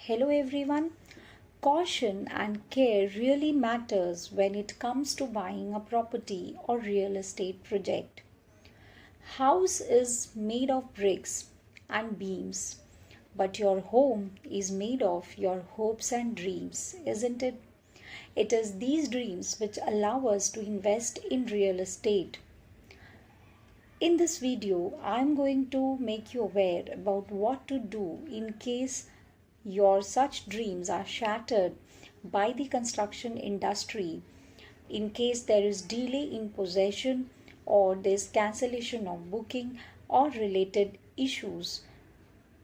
Hello everyone. Caution and care really matters when it comes to buying a property or real estate project. House is made of bricks and beams, but your home is made of your hopes and dreams, isn't it? It is these dreams which allow us to invest in real estate. In this video, I am going to make you aware about what to do in case your such dreams are shattered by the construction industry, in case there is delay in possession or there is cancellation of booking or related issues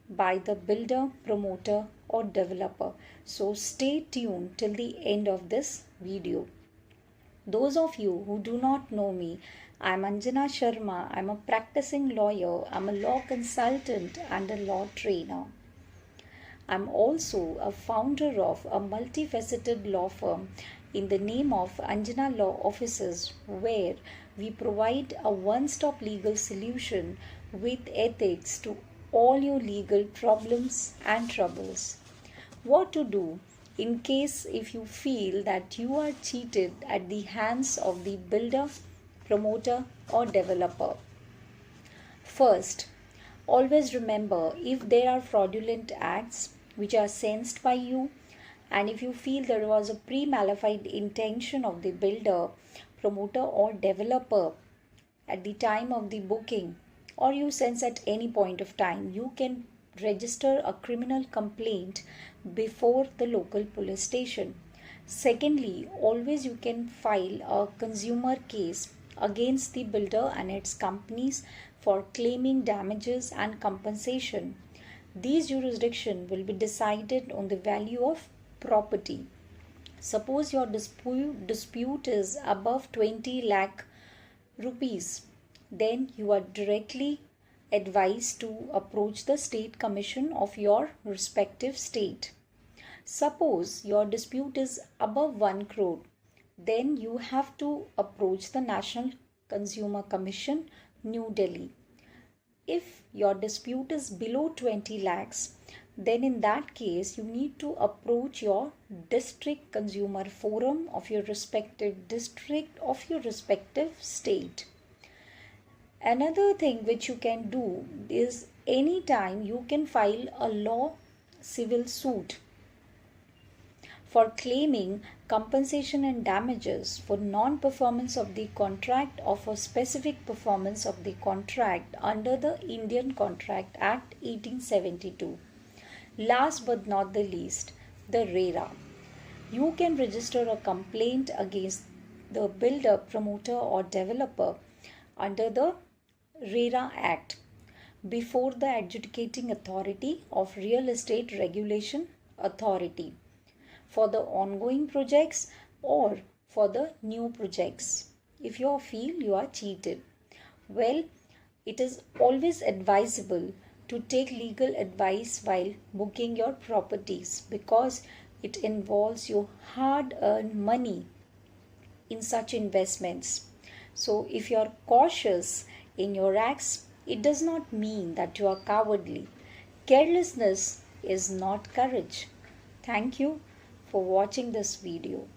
by the builder, promoter or developer. So stay tuned till the end of this video. Those of you who do not know me, I am Anjana Sharma. I am a practicing lawyer, I am a law consultant and a law trainer. I am also a founder of a multifaceted law firm in the name of Anjana Law Offices, where we provide a one-stop legal solution with ethics to all your legal problems and troubles. What to do in case if you feel that you are cheated at the hands of the builder, promoter or developer. First, always remember, if there are fraudulent acts which are sensed by you, and if you feel there was a pre-malified intention of the builder, promoter or developer at the time of the booking, or you sense at any point of time, you can register a criminal complaint before the local police station. Secondly, always you can file a consumer case against the builder and its companies for claiming damages and compensation. These jurisdiction will be decided on the value of property. Suppose your dispute is above 20 lakh rupees, then you are directly advised to approach the state commission of your respective state. Suppose your dispute is above 1 crore, then you have to approach the National Consumer Commission, New Delhi. If your dispute is below 20 lakhs, then in that case you need to approach your district consumer forum of your respective district of your respective state. Another thing which you can do is anytime you can file a law civil suit for claiming compensation and damages for non-performance of the contract or for specific performance of the contract under the Indian Contract Act 1872. Last but not the least, the RERA. You can register a complaint against the builder, promoter or developer under the RERA Act before the adjudicating authority of Real Estate Regulation Authority for the ongoing projects or for the new projects if you feel you are cheated. Well, it is always advisable to take legal advice while booking your properties because it involves your hard-earned money in such investments. So if you are cautious in your acts, it does not mean that you are cowardly. Carelessness is not courage. Thank you for watching this video.